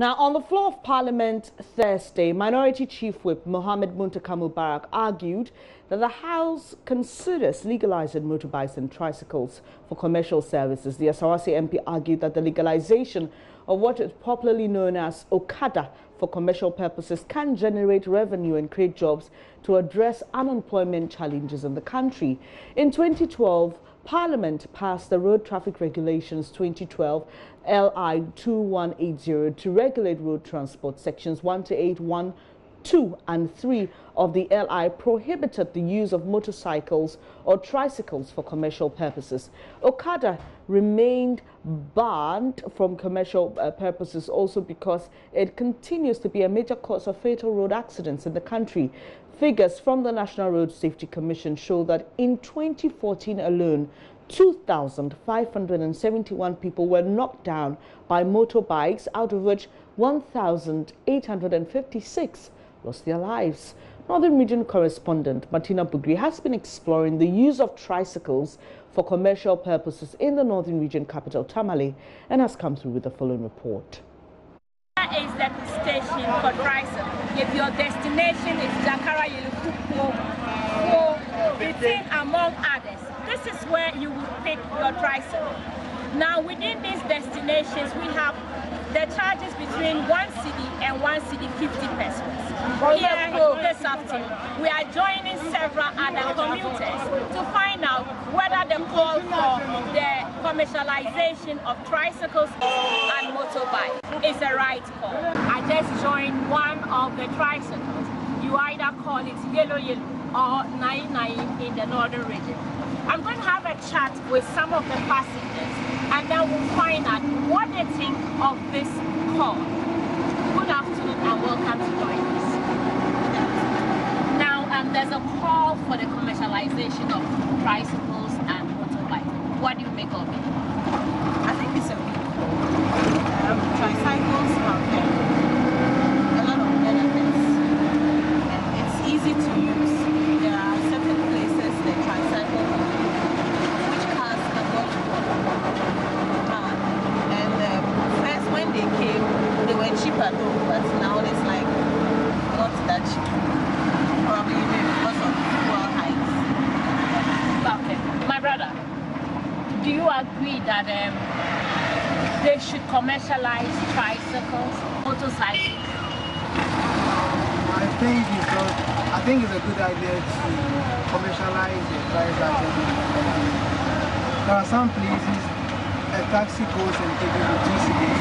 Now, on the floor of Parliament Thursday, Minority Chief Whip Mohammed Muntaka Mubarak argued that the House considers legalizing motorbikes and tricycles for commercial services. The Asawasi MP argued that the legalization of what is popularly known as Okada for commercial purposes can generate revenue and create jobs to address unemployment challenges in the country. In 2012, Parliament passed the Road Traffic Regulations 2012 LI 2180 to regulate road transport. Sections 1 to 8, 1, 2 and 3 of the LI prohibited the use of motorcycles or tricycles for commercial purposes. Okada remained banned from commercial purposes also because it continues to be a major cause of fatal road accidents in the country. Figures from the National Road Safety Commission show that in 2014 alone, 2,571 people were knocked down by motorbikes, out of which 1,856 lost their lives. Northern Region correspondent Martina Bugri has been exploring the use of tricycles for commercial purposes in the Northern Region capital, Tamale, and has come through with the following report. Is the station for tricycle. If your destination is Jakara, Yelukupo, Bitin, among others, this is where you will pick your tricycle. Now, within these destinations, we have the charges between 1 cedi and 1 cedi 50 pesos. Here this afternoon, we are joining several other commuters to find out whether the call for the commercialization of tricycles and motorbikes is a right call. I just joined one of the tricycles. You either call it yellow or 99 in the Northern Region. I'm going to have a chat with some of the passengers and then we'll find out what they think of this call. Good afternoon and welcome to JoyNews. Now, there's a call for the commercialization of tricycles and motorbikes. What do you make of it? I think it's a big call. Tricycles have a lot of benefits and it's easy to use. There are certain places the tricycle which cars cannot walk. First when they came, they were cheaper though, but now it's like not that cheap. Probably because of fuel hikes. Okay, my brother, do you agree that they should commercialize tricycles, motorcycles? I think it's a good idea to commercialize the tricycle. There are some places a taxi goes and takes you to 2 cities.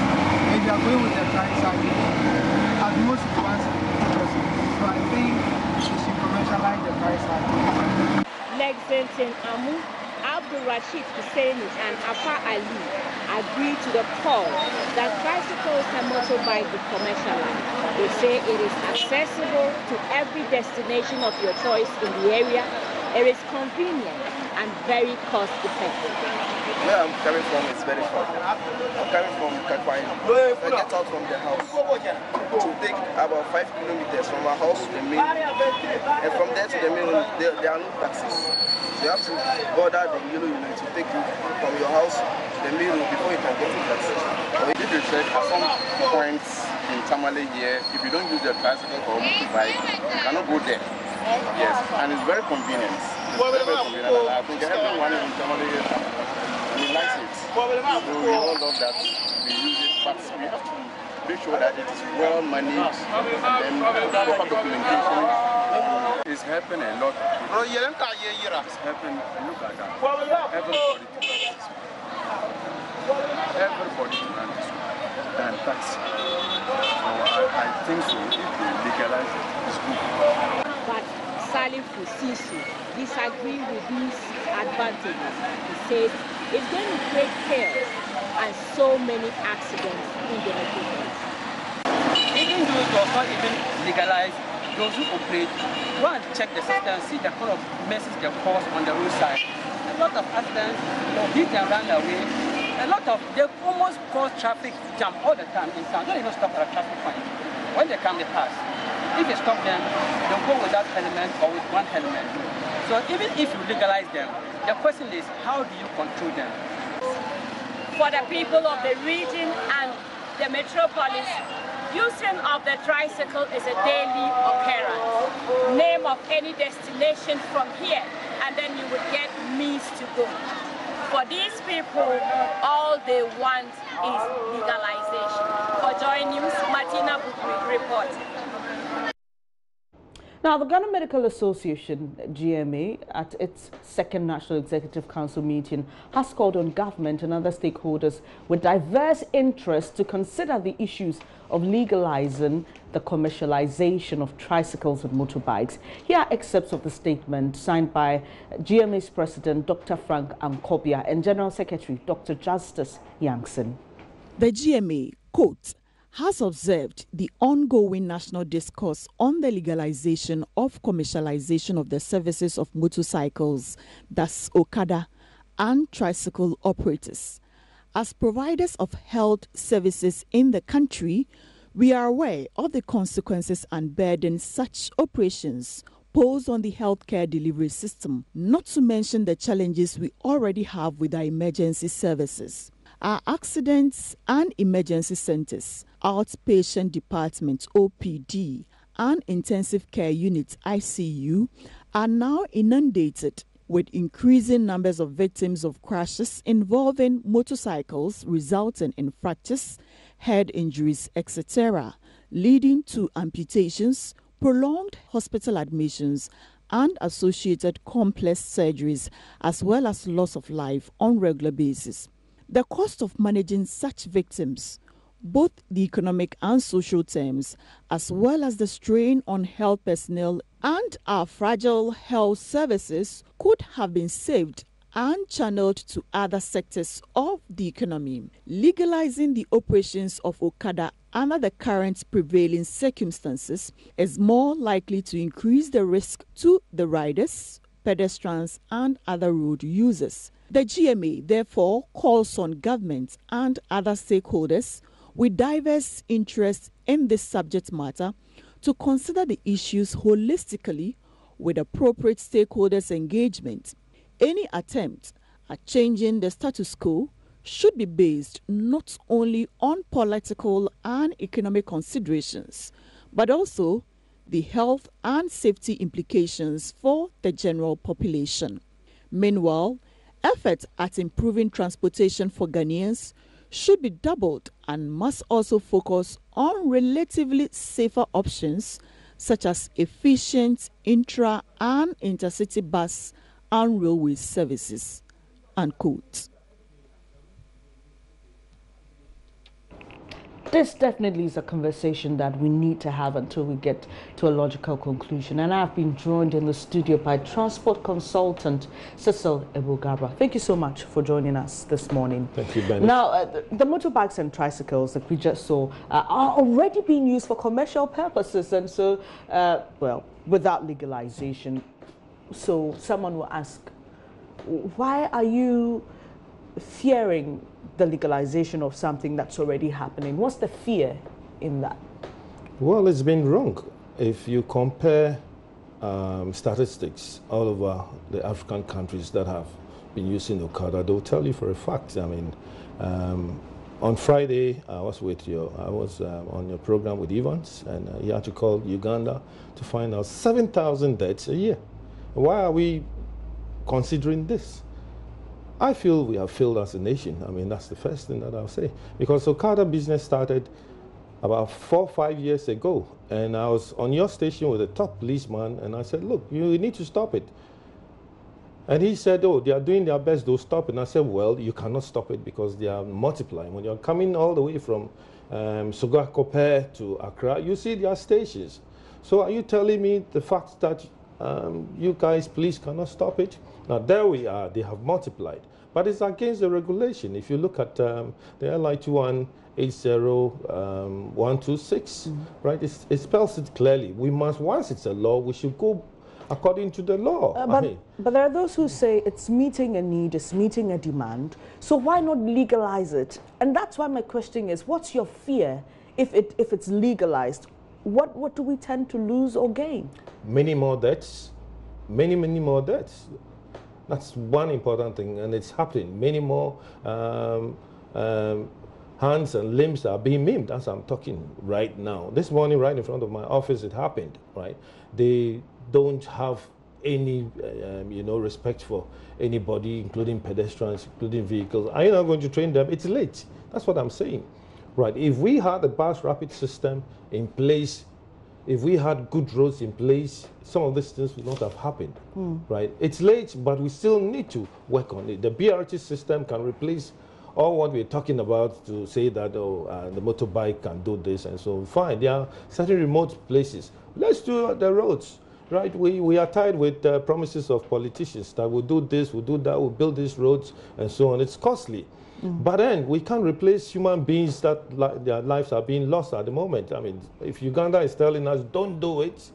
If you are going with a tricycle, at most it's 1 city. So I think we should commercialize the tricycle. Lexington Amu, Abdul Rashid Husseini and Afa Ali agreed to the call that tricycles and motorbikes be commercialized. They say it is accessible to every destination of your choice in the area. It is convenient and very cost effective. Where I'm coming from is very far. I'm coming from Kakwai. I get out from the house. It will take about 5 kilometers from our house to the main road. And from there to the main road, there are no taxis. So you have to border the yellow unit to take you from your house to the main road before you can get a taxi. If you check at some points in Tamale here, if you don't use the tricycle or motorbike, you cannot go there. Yes, and it's very convenient. It's very convenient. I think everyone in Tamale here, he likes it. So we all love that we use it, but we have to make sure that it is well managed and proper documentation. It's happening a lot. It's happening, look at that. Everybody to run this than taxi. So I think so. If we legalize it, it's good. But Salif Fusisu disagrees with these advantages. He says it's going to create chaos and so many accidents in the neighborhoods. Even though it was not even legalized, those who operate go and check the system, see the kind of messes they cause on the roadside. A lot of accidents, hit and run away. They almost cause traffic jam all the time in town. Don't even stop at a traffic point. When they come, they pass. If you stop them, they'll go without helmet or with one helmet. So even if you legalize them, the question is, how do you control them? For the people of the region and the metropolis, Using of the tricycle is a daily occurrence. Name of any destination from here, and then you would get means to go. For these people, all they want is legalization. For JoyNews, Martina Bukwi reporting. Now, the Ghana Medical Association, GMA, at its second National Executive Council meeting, has called on government and other stakeholders with diverse interests to consider the issues of legalizing the commercialization of tricycles and motorbikes. Here are excerpts of the statement signed by GMA's President, Dr. Frank Ankobia, and General Secretary, Dr. Justice Yankson. The GMA, quote, has observed the ongoing national discourse on the legalization of commercialization of the services of motorcycles, thus Okada, and tricycle operators. As providers of health services in the country, we are aware of the consequences and burdens such operations pose on the healthcare delivery system, not to mention the challenges we already have with our emergency services. Our accidents and emergency centers, outpatient departments, OPD, and intensive care units, ICU, are now inundated with increasing numbers of victims of crashes involving motorcycles, resulting in fractures, head injuries, etc., leading to amputations, prolonged hospital admissions, and associated complex surgeries, as well as loss of life on a regular basis. The cost of managing such victims, both the economic and social terms, as well as the strain on health personnel and our fragile health services, could have been saved and channeled to other sectors of the economy. Legalizing the operations of Okada under the current prevailing circumstances is more likely to increase the risk to the riders, pedestrians, and other road users. The GMA therefore calls on government and other stakeholders with diverse interests in this subject matter to consider the issues holistically with appropriate stakeholders' engagement. Any attempt at changing the status quo should be based not only on political and economic considerations, but also the health and safety implications for the general population. Meanwhile, efforts at improving transportation for Ghanaians should be doubled and must also focus on relatively safer options such as efficient intra- and intercity bus and railway services, unquote. This definitely is a conversation that we need to have until we get to a logical conclusion. And I've been joined in the studio by transport consultant Cecil Ebugabra. Thank you so much for joining us this morning. Thank you, Ben. Now, the motorbikes and tricycles that we just saw are already being used for commercial purposes. And so, well, without legalization. So someone will ask, why are you fearing the legalization of something that's already happening? What's the fear in that? Well, it's been wrong. If you compare statistics all over the African countries that have been using Okada, they'll tell you for a fact. I mean, on Friday, I was on your program with Evans, and he had to call Uganda to find out 7,000 deaths a year. Why are we considering this? I feel we have failed as a nation. I mean, that's the first thing that I'll say. Because Okada business started about 4 or 5 years ago. And I was on your station with a top policeman, and I said, look, you need to stop it. And he said, oh, they are doing their best, they'll stop it. And I said, well, you cannot stop it because they are multiplying. When you're coming all the way from Sogakope to Accra, you see their stations. So are you telling me the fact that you guys, police, cannot stop it? Now, there we are. They have multiplied. But it's against the regulation. If you look at the LI 2180126, right, it spells it clearly. We must, once it's a law, we should go according to the law. But there are those who say it's meeting a need, it's meeting a demand. So why not legalize it? And that's why my question is, what's your fear if it's legalized? What do we tend to lose or gain? Many more deaths. Many more deaths. That's one important thing, and it's happening. Many more hands and limbs are being maimed as I'm talking right now. This morning, right in front of my office, it happened, right? They don't have any, respect for anybody, including pedestrians, including vehicles. Are you not going to train them? It's late. That's what I'm saying, right? If we had a bus rapid system in place, if we had good roads in place, some of these things would not have happened, right? It's late, but we still need to work on it. The BRT system can replace all what we're talking about to say that, the motorbike can do this and so on. Fine, there are certain remote places. Let's do the roads, right? We are tied with promises of politicians that we'll do this, we'll do that, we'll build these roads and so on. It's costly. But then we can't replace human beings that their lives are being lost at the moment. I mean, if Uganda is telling us don't do it,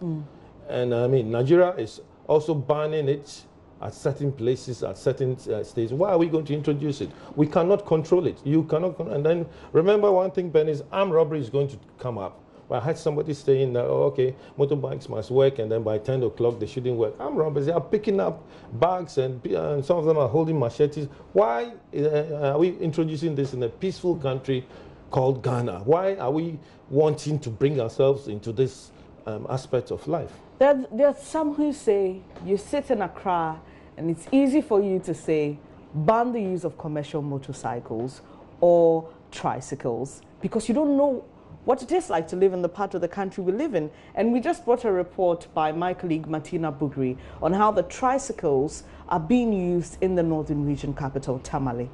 and I mean, Nigeria is also banning it at certain places, at certain states, why are we going to introduce it? We cannot control it. You cannot, and then remember one thing, Ben, is armed robbery is going to come up. I had somebody saying that, okay, motorbikes must work, and then by 10 o'clock they shouldn't work. Armed robbers, they are picking up bags, and some of them are holding machetes. Why are we introducing this in a peaceful country called Ghana? Why are we wanting to bring ourselves into this aspect of life? There are some who say you sit in Accra, and it's easy for you to say, ban the use of commercial motorcycles or tricycles, because you don't know what it is like to live in the part of the country we live in. And we just brought a report by my colleague Martina Bugri on how the tricycles are being used in the northern region capital, Tamale.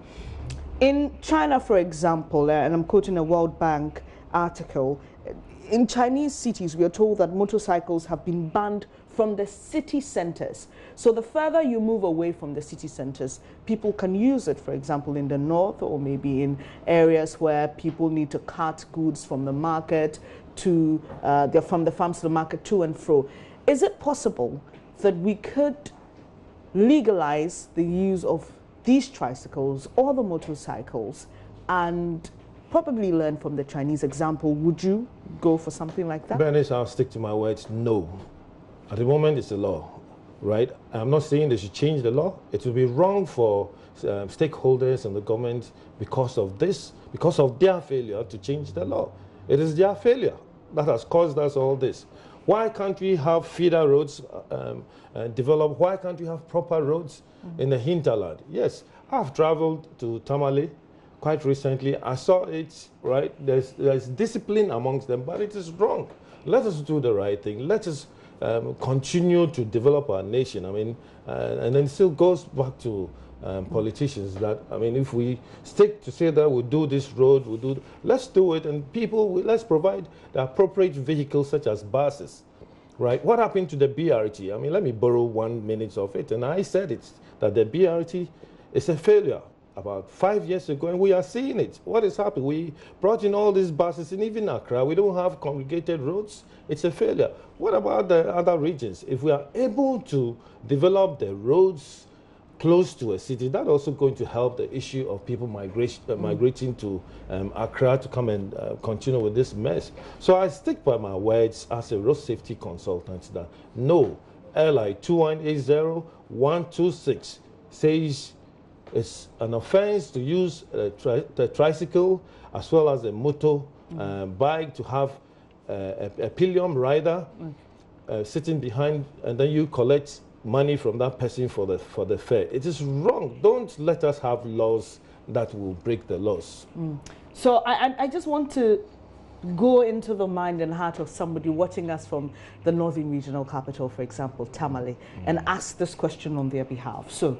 In China, for example, and I'm quoting a World Bank article, in Chinese cities, we are told that motorcycles have been banned from the city centers. So the further you move away from the city centers, people can use it, for example, in the north, or maybe in areas where people need to cart goods from the market to, from the farms to the market, to and fro. Is it possible that we could legalize the use of these tricycles or the motorcycles and probably learn from the Chinese example? Would you go for something like that? Bernice, I'll stick to my words, no. At the moment, it's the law, right? I'm not saying they should change the law. It will be wrong for stakeholders and the government because of this, because of their failure to change the law. It is their failure that has caused us all this. Why can't we have feeder roads developed? Why can't we have proper roads in the hinterland? Yes, I've traveled to Tamale quite recently. I saw it, right? There's discipline amongst them, but it is wrong. Let us do the right thing. Let us continue to develop our nation. I mean, and then it still goes back to politicians that, I mean, if we stick to say that we'll do this road, let's do it, and let's provide the appropriate vehicles such as buses, right? What happened to the BRT? I mean, let me borrow 1 minute of it, and I said it, that the BRT is a failure about 5 years ago, and we are seeing it. What is happening? We brought in all these buses, and even Accra, we don't have congregated roads. It's a failure. What about the other regions? If we are able to develop the roads close to a city, that's also going to help the issue of people migrating to Accra to come and continue with this mess. So I stick by my words as a road safety consultant that no, LI 2180126 says it's an offense to use the tricycle as well as a motor bike to have a pillion rider sitting behind, and then you collect money from that person for the fare. It is wrong. Don't let us have laws that will break the laws. So I just want to go into the mind and heart of somebody watching us from the northern regional capital, for example, Tamale, and ask this question on their behalf. So,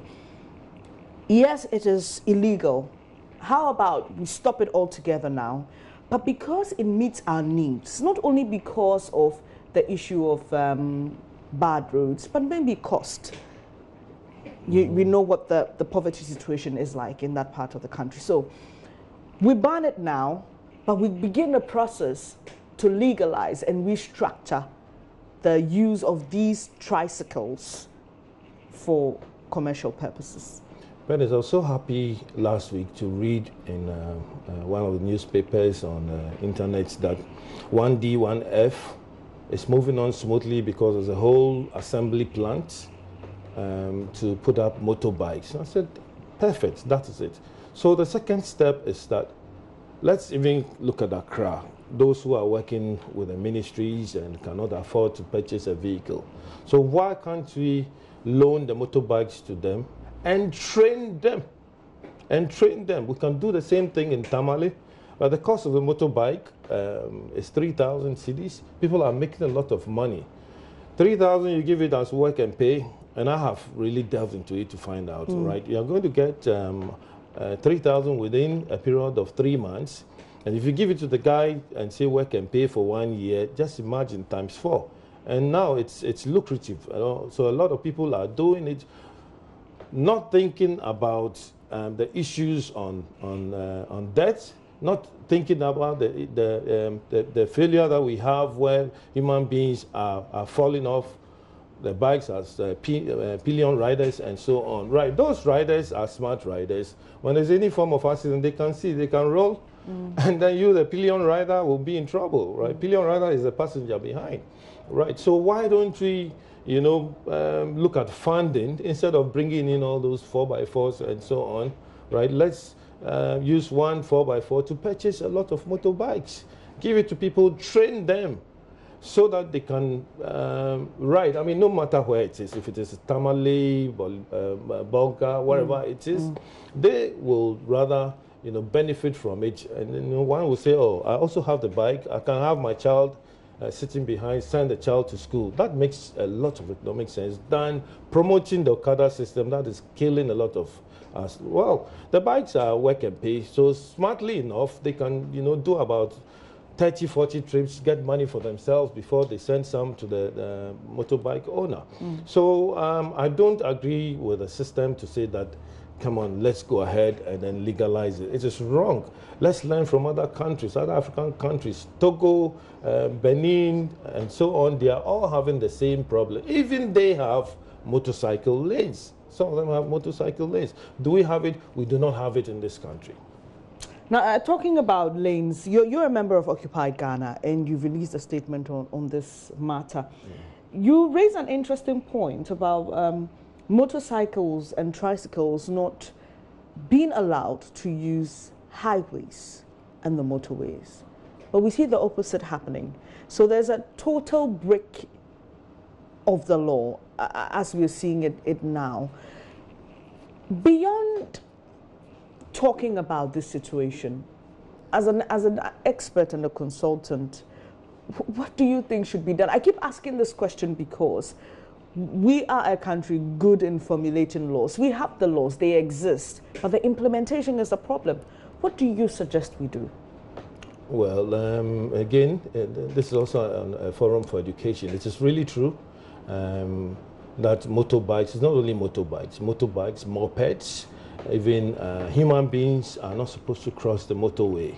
yes, it is illegal. How about we stop it altogether now? But because it meets our needs, not only because of the issue of bad roads, but maybe cost. We know what the poverty situation is like in that part of the country. So we ban it now, but we begin the process to legalize and restructure the use of these tricycles for commercial purposes. Ben, I was so happy last week to read in one of the newspapers on the internet that 1D, 1F is moving on smoothly because there's a whole assembly plant to put up motorbikes. And I said, perfect, that is it. So the second step is that let's even look at Accra. Those who are working with the ministries and cannot afford to purchase a vehicle. So why can't we loan the motorbikes to them and train them? We can do the same thing in Tamale. But the cost of a motorbike is 3,000 cedis. People are making a lot of money. 3,000, you give it as work and pay, and I have really delved into it to find out, right? You're going to get 3,000 within a period of 3 months. And if you give it to the guy and say work and pay for 1 year, just imagine times 4. And now it's lucrative. So a lot of people are doing it, not thinking about the issues on debt, not thinking about the failure that we have where human beings are falling off the bikes as pillion riders and so on. Right, those riders are smart riders. When there's any form of accident, they can see, they can roll, and then you, the pillion rider, will be in trouble, right? Pillion rider is the passenger behind, right? So why don't we, look at funding instead of bringing in all those 4x4s and so on, right? Let's use one 4x4 to purchase a lot of motorbikes. Give it to people, train them so that they can ride. I mean, no matter where it is, if it is Tamale, Bolga, wherever it is, they will rather benefit from it. And then one will say, oh, I also have the bike. I can have my child sitting behind, send the child to school. That makes a lot of economic sense than promoting the Okada system that is killing a lot of us. Well, the bikes are work and pay, so smartly enough, they can do about 30, 40 trips, get money for themselves before they send some to the motorbike owner. So I don't agree with the system to say that, come on, let's go ahead and then legalize it. It is wrong. Let's learn from other countries, other African countries, Togo, Benin, and so on. They are all having the same problem. Even they have motorcycle lanes. Some of them have motorcycle lanes. Do we have it? We do not have it in this country. Now, talking about lanes, you're a member of Occupy Ghana, and you've released a statement on this matter. You raise an interesting point about motorcycles and tricycles not being allowed to use highways and the motorways. But we see the opposite happening. So there's a total break of the law as we're seeing it now. Beyond talking about this situation, as an expert and a consultant, what do you think should be done? I keep asking this question because we are a country good in formulating laws. We have the laws, they exist, but the implementation is a problem. What do you suggest we do? Well, again, this is also a forum for education. It is really true that motorbikes, it's not only motorbikes, mopeds, even human beings are not supposed to cross the motorway.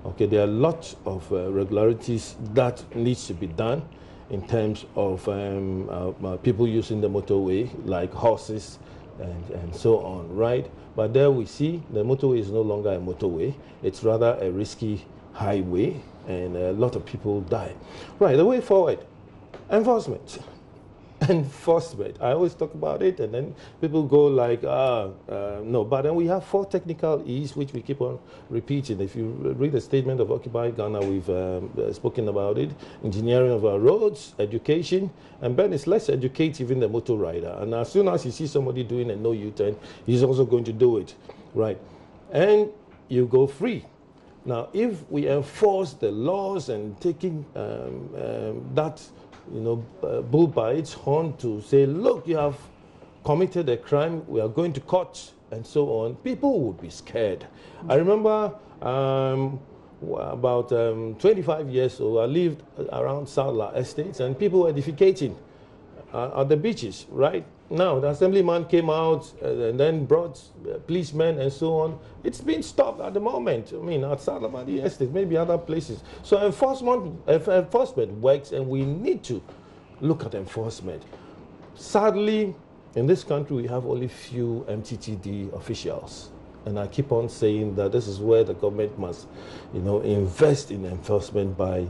Okay, there are lots of regularities that needs to be done in terms of people using the motorway, like horses and so on, right? But there we see the motorway is no longer a motorway. It's rather a risky highway, and a lot of people die. Right, the way forward, enforcement. Enforcement. I always talk about it, and then people go like, no. But then we have 4 technical E's, which we keep on repeating. If you read the statement of Occupy Ghana, we've spoken about it. Engineering of our roads, education, and then it's let's educate even the motor rider. And as soon as you see somebody doing a no U-turn, he's also going to do it, right? And you go free. Now, if we enforce the laws and taking that bull by its horn to say, look, you have committed a crime, we are going to court, and so on, people would be scared. I remember about 25 years old, I lived around Sadler Estates, and people were defecating at the beaches, right? Now, the assemblyman came out and then brought policemen and so on. It's been stopped at the moment. I mean, at Sadler Estate, maybe other places. So enforcement works, and we need to look at enforcement. Sadly, in this country, we have only few MTTD officials. And I keep on saying that this is where the government must, invest in enforcement by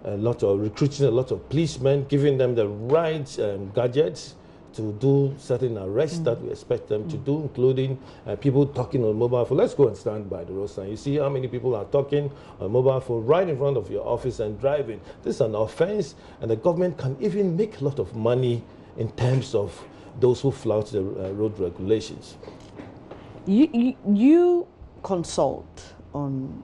recruiting a lot of policemen, giving them the right gadgets to do certain arrests that we expect them to do, including people talking on mobile phone. Let's go and stand by the roadside. You see how many people are talking on mobile phone right in front of your office and driving. This is an offense, and the government can even make a lot of money in terms of those who flout the road regulations. You consult on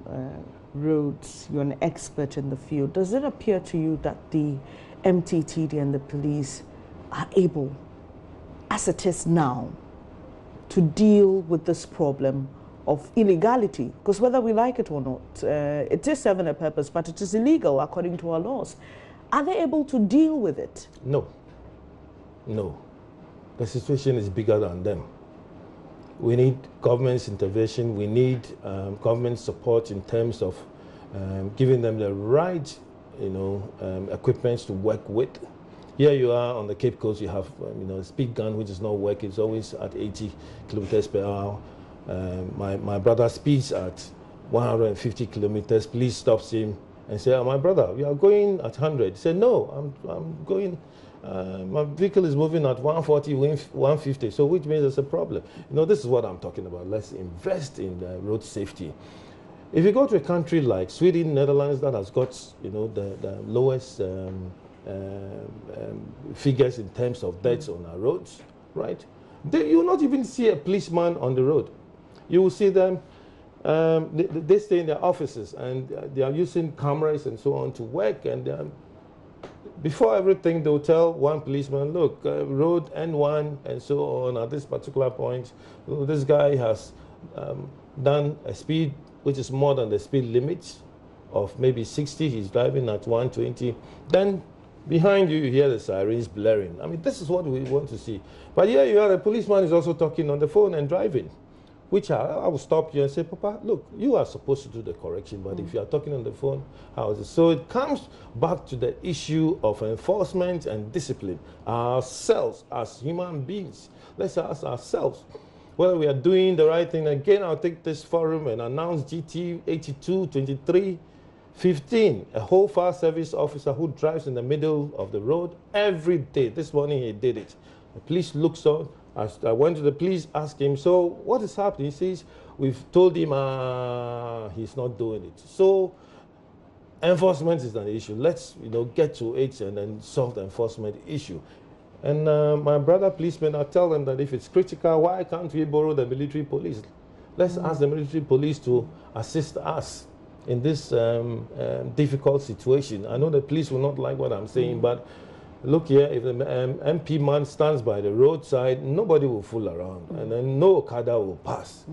roads. You're an expert in the field. Does it appear to you that the MTTD and the police are able, as it is now, to deal with this problem of illegality? Because whether we like it or not, it is serving a purpose, but it is illegal according to our laws. Are they able to deal with it? No. No. The situation is bigger than them. We need government's intervention. We need government support in terms of giving them the right, equipment to work with. Here you are on the Cape Coast. You have, a speed gun which is not working. It's always at 80 kilometers per hour. My brother speeds at 150 kilometers. Police stops him and say, "Oh, my brother, we are going at 100." He said, "No, I'm going. My vehicle is moving at 140, 150, so which means there's a problem." This is what I'm talking about. Let's invest in road safety. If you go to a country like Sweden, Netherlands, that has got, the lowest figures in terms of deaths on our roads, right? You will not even see a policeman on the road. You will see them, they stay in their offices, and they are using cameras and so on to work, and before everything, they'll tell one policeman, "Look, road N1 and so on at this particular point, this guy has done a speed which is more than the speed limit of maybe 60. He's driving at 120. Then behind you, you hear the sirens blaring. I mean, this is what we want to see. But here you are, the policeman is also talking on the phone and driving, which I will stop you and say, "Papa, look, you are supposed to do the correction, but if you are talking on the phone, how is it?" So it comes back to the issue of enforcement and discipline. Ourselves, as human beings, let's ask ourselves whether we are doing the right thing. Again, I'll take this forum and announce GT 82 23 15, a whole fire service officer who drives in the middle of the road every day. This morning he did it. The police looks on. I went to the police, asked him, "So what is happening?" He says, "We've told him he's not doing it." So enforcement is an issue. Let's get to it and then solve the enforcement issue. And my brother policemen, I tell them that if it's critical, why can't we borrow the military police? Let's ask the military police to assist us in this difficult situation. I know the police will not like what I'm saying, but look here, if the MP man stands by the roadside, nobody will fool around, and then no Okada will pass.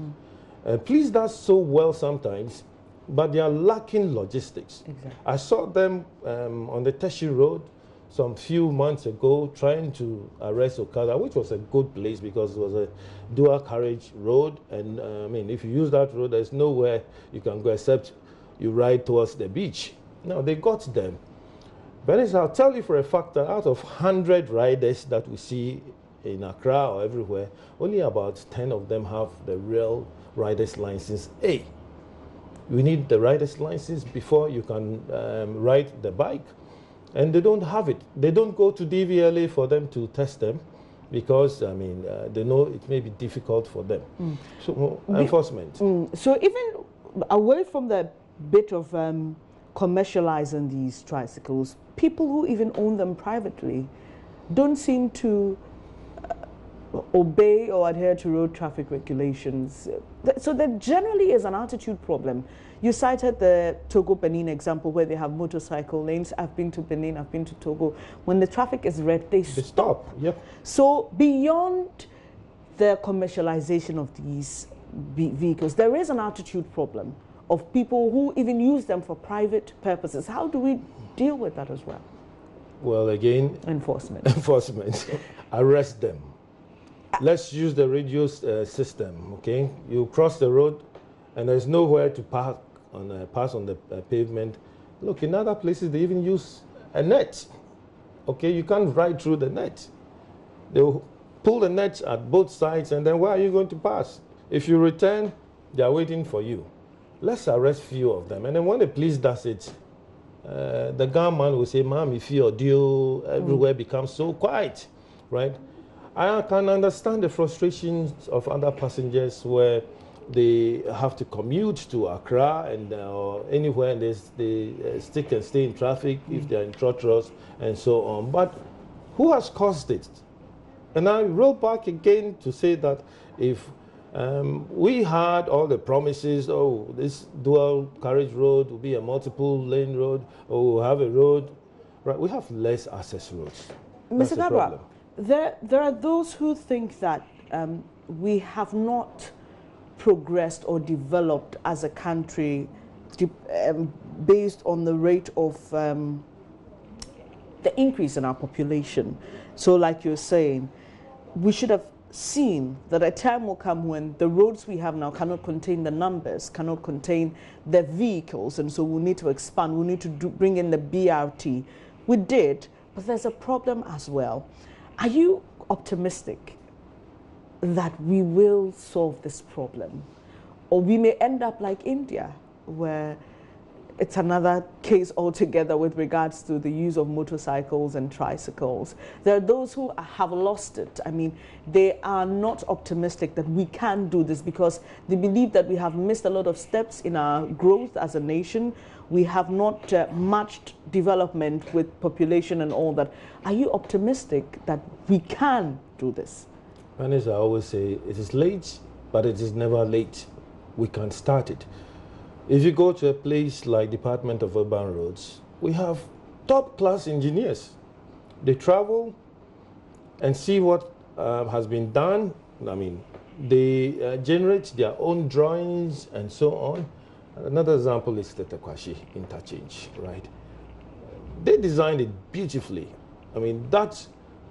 Police does so well sometimes, but they are lacking logistics. Exactly. I saw them on the Teshi Road some few months ago trying to arrest Okada, which was a good place because it was a dual carriage road, and if you use that road, there's nowhere you can go except you ride towards the beach. Now, they got them. But I'll tell you for a fact that out of 100 riders that we see in Accra or everywhere, only about 10 of them have the real rider's license A. You need the rider's license before you can ride the bike, and they don't have it. They don't go to DVLA for them to test them because, they know it may be difficult for them. So, enforcement. So even away from the bit of commercializing these tricycles, people who even own them privately don't seem to obey or adhere to road traffic regulations. So there generally is an attitude problem. You cited the Togo-Benin example where they have motorcycle lanes. I've been to Benin, I've been to Togo. When the traffic is red, they stop. Yep. So beyond the commercialization of these vehicles, there is an attitude problem of people who even use them for private purposes. How do we deal with that as well? Well, again, enforcement. Arrest them. Let's use the radio system, okay? You cross the road and there's nowhere to pass on the pavement. Look, in other places they even use a net, okay? You can't ride through the net. They'll pull the net at both sides, and then where are you going to pass? If you return, they are waiting for you. Let's arrest few of them, and then when the police does it, the gunman will say, "Ma'am, if your deal everywhere becomes so quiet," right? I can understand the frustrations of other passengers where they have to commute to Accra and or anywhere, and they stick and stay in traffic if they're in trotros and so on. But who has caused it? And I roll back again to say that if we had all the promises, oh, this dual carriage road will be a multiple lane road, or we'll have a road, right? We have less access roads. Mr. Gabra, there are those who think that we have not progressed or developed as a country based on the rate of the increase in our population. So like you're saying, we should have seen that a time will come when the roads we have now cannot contain the numbers, cannot contain the vehicles, and so we'll need to expand, we'll need to bring in the BRT. We did, but there's a problem as well. Are you optimistic that we will solve this problem? Or we may end up like India, where it's another case altogether with regards to the use of motorcycles and tricycles. There are those who have lost it. I mean, they are not optimistic that we can do this because they believe that we have missed a lot of steps in our growth as a nation. We have not matched development with population and all that. Are you optimistic that we can do this? And as I always say, it is late, but it is never late. We can start it. If you go to a place like Department of Urban Roads, we have top-class engineers. They travel and see what has been done. I mean, they generate their own drawings and so on. Another example is the Tekwashi interchange, right? They designed it beautifully. I mean, that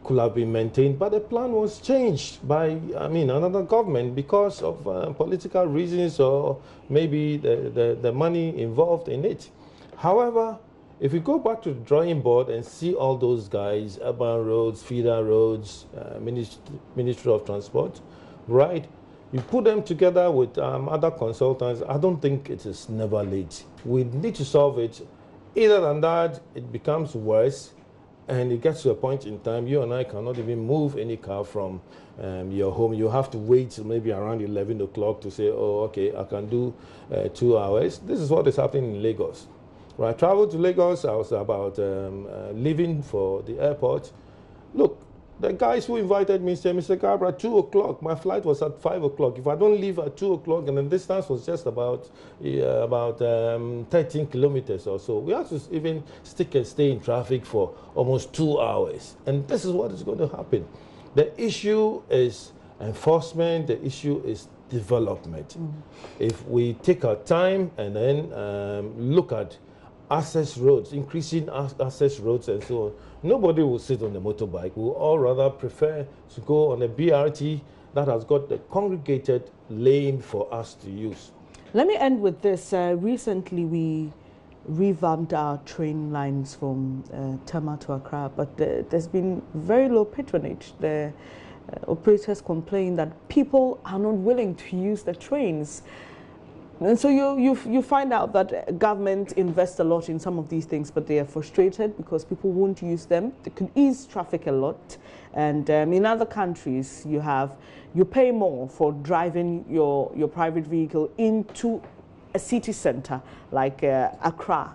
could have been maintained, but the plan was changed by, another government because of political reasons or maybe the money involved in it. However, if we go back to the drawing board and see all those guys, urban roads, feeder roads, Ministry of Transport, right? You put them together with other consultants, I don't think it is never late. We need to solve it. Either than that, it becomes worse. And it gets to a point in time, you and I cannot even move any car from your home. You have to wait till maybe around 11 o'clock to say, oh, okay, I can do 2 hours. This is what is happening in Lagos. When I traveled to Lagos, I was about leaving for the airport. Look, the guys who invited me said, Mr. Gabra, 2 o'clock. My flight was at 5 o'clock. If I don't leave at 2 o'clock, and the distance was just about 13 kilometers or so, we have to even stick and stay in traffic for almost 2 hours. And this is what is going to happen. The issue is enforcement. The issue is development. If we take our time and then look at access roads, increasing access roads and so on, nobody will sit on the motorbike. We'll all rather prefer to go on a BRT that has got the congregated lane for us to use. Let me end with this. Recently, we revamped our train lines from Tema to Accra, but there's been very low patronage. The operators complain that people are not willing to use the trains. And so you find out that government invests a lot in some of these things, but they are frustrated because people won't use them. They could ease traffic a lot. And in other countries, you pay more for driving your private vehicle into a city center like Accra.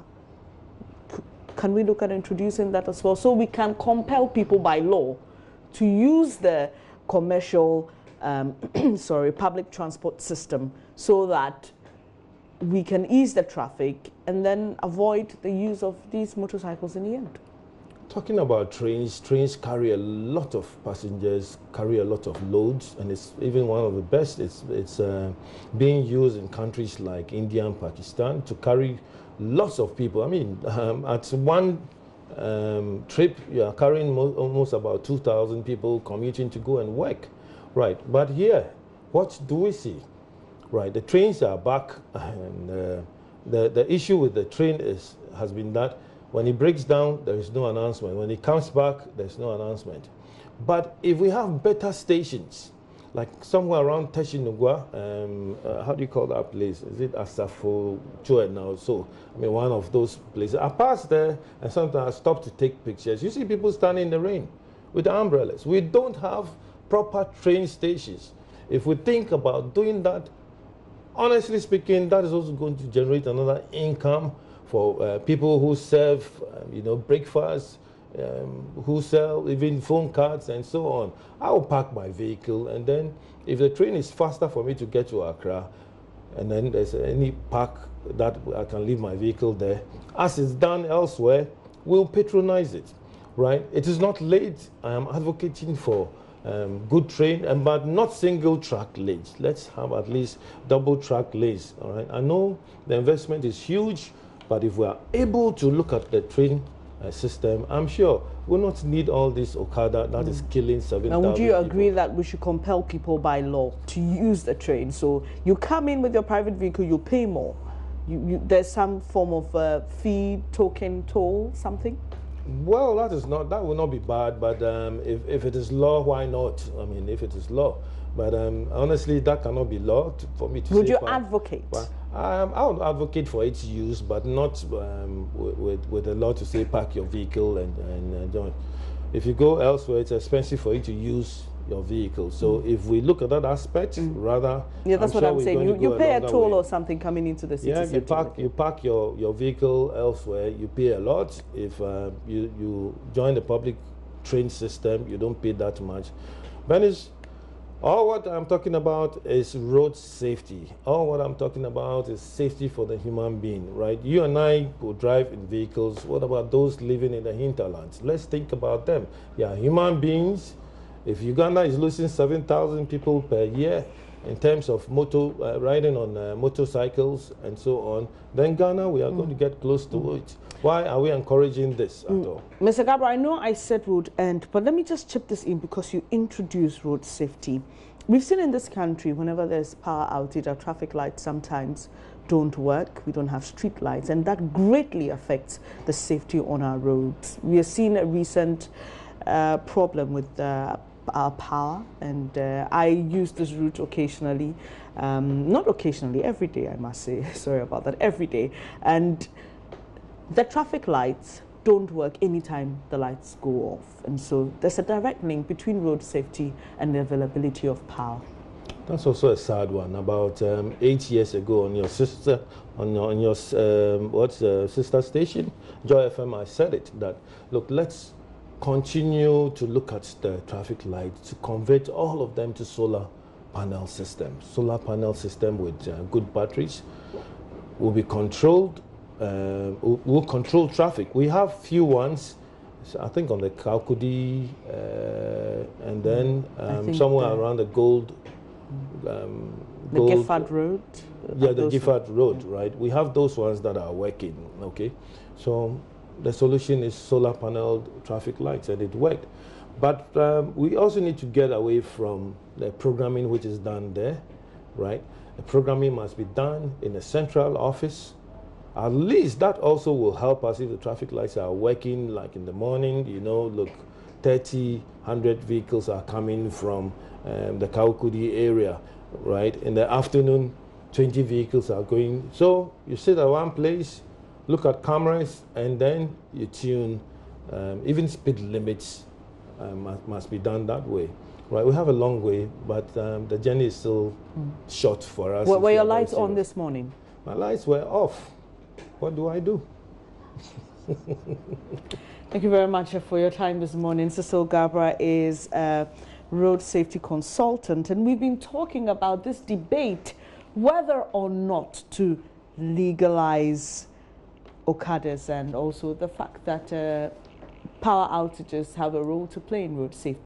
Can we look at introducing that as well, so we can compel people by law to use the commercial, public transport system, so that we can ease the traffic and then avoid the use of these motorcycles in the end? Talking about trains carry a lot of passengers, carry a lot of loads, and it's even one of the best. It's being used in countries like India and Pakistan to carry lots of people. I mean, at one trip, you are carrying almost about 2,000 people commuting to go and work, right? But here, what do we see? Right, the trains are back, and the issue with the train has been that when it breaks down, there is no announcement. When it comes back, there's no announcement. But if we have better stations, like somewhere around Teshinugwa, how do you call that place? Is it Asafo Chua now? So, I mean, one of those places. I pass there, and sometimes I stop to take pictures. You see people standing in the rain with umbrellas. We don't have proper train stations. If we think about doing that, honestly speaking, that is also going to generate another income for people who serve, breakfast, who sell even phone cards and so on. I will park my vehicle, and then if the train is faster for me to get to Accra, and then there's any park that I can leave my vehicle there, as it's done elsewhere, we'll patronize it, right? It is not late. I am advocating for good train, but not single track lanes. Let's have at least double track lanes, all right? I know the investment is huge, but if we are able to look at the train system, I'm sure we'll not need all this Okada that is killing 7,000 Now, would you agree people. that we should compel people by law to use the train? So you come in with your private vehicle, you pay more. There's some form of fee, token, toll, something? Well, that will not be bad, but if it is law, why not? I mean, if it is law. But honestly, that cannot be law for me to Would say. you advocate? I would advocate for its use, but not with the law to say park your vehicle and join. If you go elsewhere, it's expensive for you to use your vehicle. So if we look at that aspect, rather, yeah, that's what I'm saying. You pay a toll or something coming into the city. Yeah, you park your vehicle elsewhere. You pay a lot. If you join the public train system, you don't pay that much. Venice. All what I'm talking about is road safety. All what I'm talking about is safety for the human being, right? You and I will drive in vehicles. What about those living in the hinterlands? Let's think about them. They are human beings. If Uganda is losing 7,000 people per year in terms of riding on motorcycles and so on, then Ghana, we are going to get close to it. Why are we encouraging this at all? Mr. Gabra, I know I said road end, but let me just chip this in because you introduced road safety. We've seen in this country, whenever there's power outage, our traffic lights sometimes don't work. We don't have street lights, and that greatly affects the safety on our roads. We have seen a recent problem with our power, and I use this route occasionally, not occasionally, every day, I must say. Sorry about that, every day. And the traffic lights don't work anytime the lights go off, and so there's a direct link between road safety and the availability of power. That's also a sad one. About 8 years ago, on your sister sister station, Joy FM, I said it that look, let's continue to look at the traffic lights to convert all of them to solar panel system. Solar panel system with good batteries will be controlled. Will control traffic. We have few ones, I think on the Kaukudi, and then somewhere around the Gold. The Gifford Road. Yeah, the Gifford Road, right? We have those ones that are working. Okay, so the solution is solar panel traffic lights, and it worked. But we also need to get away from the programming which is done there, right? The programming must be done in a central office. At least that also will help us if the traffic lights are working, like in the morning, look, 30, 100 vehicles are coming from the Kaukudi area, right? In the afternoon, 20 vehicles are going. So you sit at one place, look at cameras, and then you tune. Even speed limits must be done that way, right? We have a long way, but the journey is still short for us. Were your lights on this morning? My lights were off. What do I do? Thank you very much for your time this morning. Cecil Gabra is a road safety consultant, and we've been talking about this debate whether or not to legalize Okadas, and also the fact that power outages have a role to play in road safety.